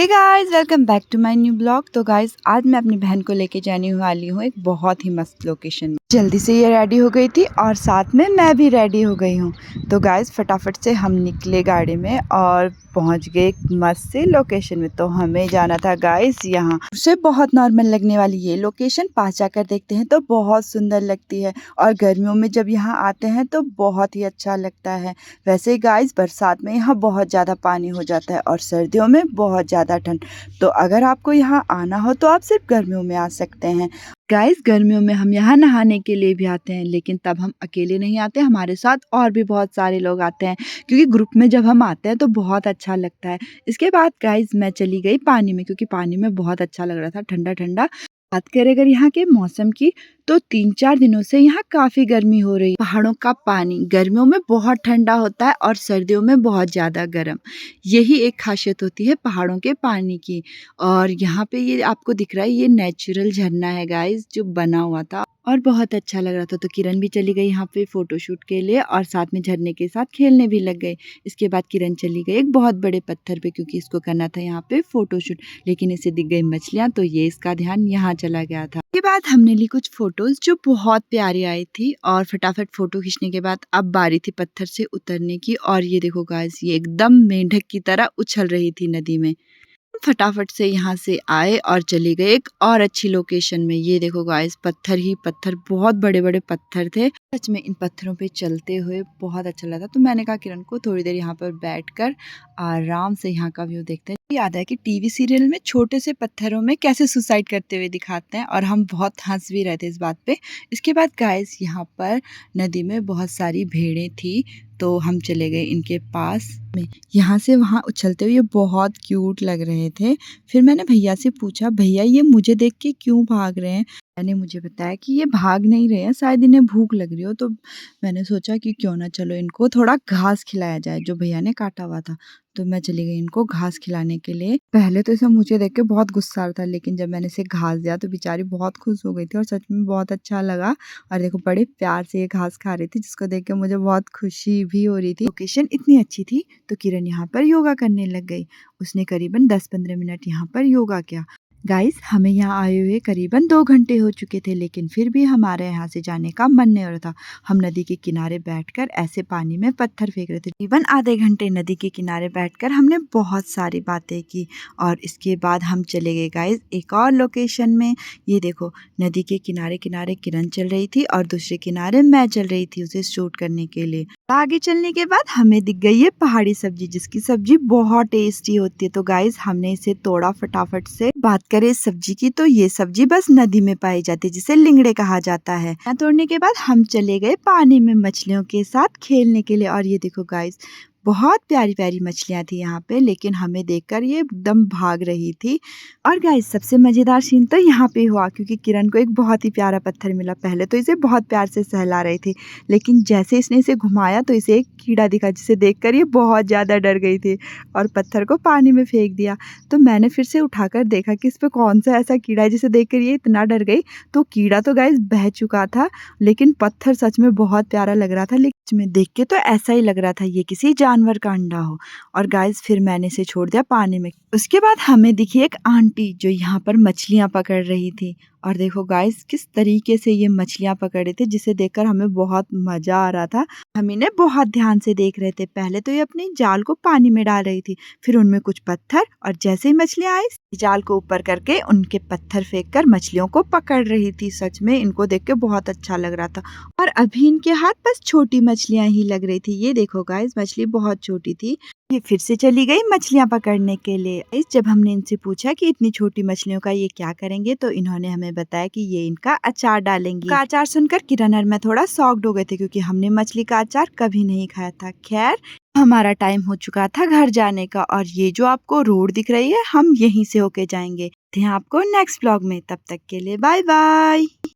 Hey guys, welcome back to my new blog. तो guys, आज मैं अपनी बहन को लेके जाने वाली हूँ एक बहुत ही मस्त लोकेशन में। जल्दी से ये रेडी हो गई थी और साथ में मैं भी रेडी हो गई हूँ। तो गाइस, फटाफट से हम निकले गाड़ी में और पहुँच गए एक मस्त से लोकेशन में। तो हमें जाना था गाइस यहाँ से। बहुत नॉर्मल लगने वाली ये लोकेशन पास जाकर देखते हैं तो बहुत सुंदर लगती है और गर्मियों में जब यहाँ आते हैं तो बहुत ही अच्छा लगता है। वैसे गाइस, बरसात में यहाँ बहुत ज़्यादा पानी हो जाता है और सर्दियों में बहुत ज़्यादा ठंड। तो अगर आपको यहाँ आना हो तो आप सिर्फ गर्मियों में आ सकते हैं। गाइस, गर्मियों में हम यहाँ नहाने के लिए भी आते हैं, लेकिन तब हम अकेले नहीं आते, हमारे साथ और भी बहुत सारे लोग आते हैं क्योंकि ग्रुप में जब हम आते हैं तो बहुत अच्छा लगता है। इसके बाद गाइस, मैं चली गई पानी में क्योंकि पानी में बहुत अच्छा लग रहा था, ठंडा ठंडा। बात करें अगर यहाँ के मौसम की तो 3-4 दिनों से यहाँ काफ़ी गर्मी हो रही है। पहाड़ों का पानी गर्मियों में बहुत ठंडा होता है और सर्दियों में बहुत ज़्यादा गर्म। यही एक खासियत होती है पहाड़ों के पानी की। और यहाँ पे ये आपको दिख रहा है, ये नेचुरल झरना है गाइस जो बना हुआ था और बहुत अच्छा लग रहा था। तो किरण भी चली गई यहाँ पे फोटोशूट के लिए और साथ में झरने के साथ खेलने भी लग गई। इसके बाद किरण चली गई एक बहुत बड़े पत्थर पे क्योंकि इसको करना था यहाँ पे फोटोशूट, लेकिन इसे दिख गई मछलियाँ तो ये इसका ध्यान यहाँ चला गया था। के बाद हमने ली कुछ फोटोज जो बहुत प्यारी आई थी और फटाफट फोटो खींचने के बाद अब बारी थी पत्थर से उतरने की। और ये देखो गाइस, ये एकदम मेंढक की तरह उछल रही थी नदी में। फटाफट से यहाँ से आए और चले गए एक और अच्छी लोकेशन में। ये देखो गाइस, पत्थर ही पत्थर, बहुत बड़े बड़े पत्थर थे। सच में इन पत्थरों पे चलते हुए बहुत अच्छा लगा। तो मैंने कहा किरण को थोड़ी देर यहाँ पर बैठकर आराम से यहाँ का व्यू देखते हैं। याद है कि टीवी सीरियल में छोटे से पत्थरों में कैसे सुसाइड करते हुए दिखाते हैं और हम बहुत हंस भी रहे थे इस बात पे। इसके बाद गाइस, यहाँ पर नदी में बहुत सारी भेड़ें थी तो हम चले गए इनके पास में। यहाँ से वहाँ उछलते हुए ये बहुत क्यूट लग रहे थे। फिर मैंने भैया से पूछा, भैया ये मुझे देख के क्यों भाग रहे हैं? मैंने मुझे बताया कि ये भाग नहीं रहे हैं, शायद इन्हें भूख लग रही हो। तो मैंने सोचा कि क्यों ना चलो इनको थोड़ा घास खिलाया जाए जो भैया ने काटा हुआ था। तो मैं चली गई इनको घास खिलाने के लिए। पहले तो इसे मुझे देख के बहुत गुस्सा आ रहा था, लेकिन जब मैंने इसे घास दिया तो बेचारी बहुत खुश हो गई थी और सच में बहुत अच्छा लगा। और देखो बड़े प्यार से ये घास खा रही थी जिसको देख के मुझे बहुत खुशी भी हो रही थी। लोकेशन इतनी अच्छी थी तो किरण यहाँ पर योगा करने लग गई। उसने करीबन 10-15 मिनट यहाँ पर योगा किया। गाइस, हमें यहाँ आए हुए करीबन 2 घंटे हो चुके थे, लेकिन फिर भी हमारे यहाँ से जाने का मन नहीं हो रहा था। हम नदी के किनारे बैठकर ऐसे पानी में पत्थर फेंक रहे थे। तकरीबन आधे घंटे नदी के किनारे बैठकर हमने बहुत सारी बातें की और इसके बाद हम चले गए गाइस एक और लोकेशन में। ये देखो, नदी के किनारे किनारे किरण चल रही थी और दूसरे किनारे मैं चल रही थी उसे शूट करने के लिए। आगे चलने के बाद हमें दिख गई है पहाड़ी सब्जी जिसकी सब्जी बहुत टेस्टी होती है। तो गाइस, हमने इसे तोड़ा फटाफट से। बात करें इस सब्जी की तो ये सब्जी बस नदी में पाई जाती है जिसे लिंगड़े कहा जाता है। तोड़ने के बाद हम चले गए पानी में मछलियों के साथ खेलने के लिए। और ये देखो गाइस, बहुत प्यारी प्यारी मछलियां थी यहाँ पे, लेकिन हमें देखकर ये एकदम भाग रही थी। और गाइस, सबसे मजेदार सीन तो यहाँ पे हुआ क्योंकि किरण को एक बहुत ही प्यारा पत्थर मिला। पहले तो इसे बहुत प्यार से सहला रही थी, लेकिन जैसे इसने इसे घुमाया तो इसे एक कीड़ा दिखा जिसे देखकर ये बहुत ज़्यादा डर गई थी और पत्थर को पानी में फेंक दिया। तो मैंने फिर से उठाकर देखा कि इस पे कौन सा ऐसा कीड़ा है जिसे देखकर ये इतना डर गई। तो कीड़ा तो गाइस बह चुका था, लेकिन पत्थर सच में बहुत प्यारा लग रहा था। लेकिन में देख के तो ऐसा ही लग रहा था ये किसी जानवर का अंडा हो। और गाइस, फिर मैंने इसे छोड़ दिया पानी में। उसके बाद हमें दिखी एक आंटी जो यहाँ पर मछलियाँ पकड़ रही थी। और देखो गाइस, किस तरीके से ये मछलियाँ पकड़ रहे थे जिसे देखकर हमें बहुत मजा आ रहा था। हम इन्हें बहुत ध्यान से देख रहे थे। पहले तो ये अपनी जाल को पानी में डाल रही थी, फिर उनमें कुछ पत्थर, और जैसे ही मछलियाँ आई जाल को ऊपर करके उनके पत्थर फेंक कर मछलियों को पकड़ रही थी। सच में इनको देख के बहुत अच्छा लग रहा था। और अभी इनके हाथ बस छोटी मछलियाँ ही लग रही थी। ये देखो गाइस, मछली बहुत छोटी थी। ये फिर से चली गई मछलियाँ पकड़ने के लिए। जब हमने इनसे पूछा कि इतनी छोटी मछलियों का ये क्या करेंगे, तो इन्होंने हमें बताया कि ये इनका अचार डालेंगी। का अचार सुनकर किरण और मैं थोड़ा शॉक्ड हो गए थे क्योंकि हमने मछली का अचार कभी नहीं खाया था। खैर, हमारा टाइम हो चुका था घर जाने का और ये जो आपको रोड दिख रही है हम यहीं से होके जाएंगे। आपको नेक्स्ट ब्लॉग में, तब तक के लिए बाय बाय।